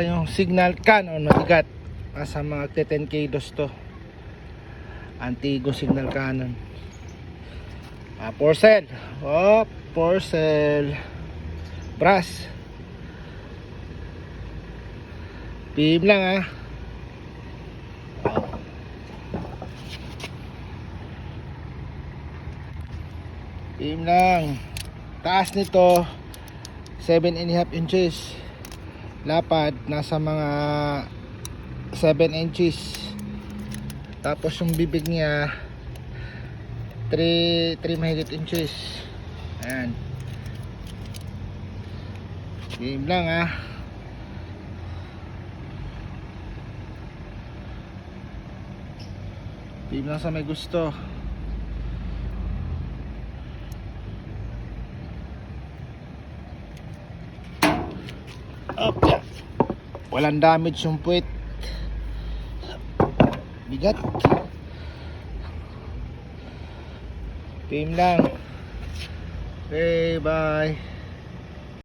yung signal cannon, mabigat. Nasa mga 10 kilos to. Antigo signal cannon. Porcel. Oh, porcel. Brass. PM lang ah. PM lang. Taas nito 7.5 inches. Lapad nasa mga 7 inches. Tapos yung bibig niya 3 mahigit inches. Ayan. PM lang ah. PM lang sa may gusto. Up. Walang damage yung puwet. Bigat. PM lang. Okay, bye.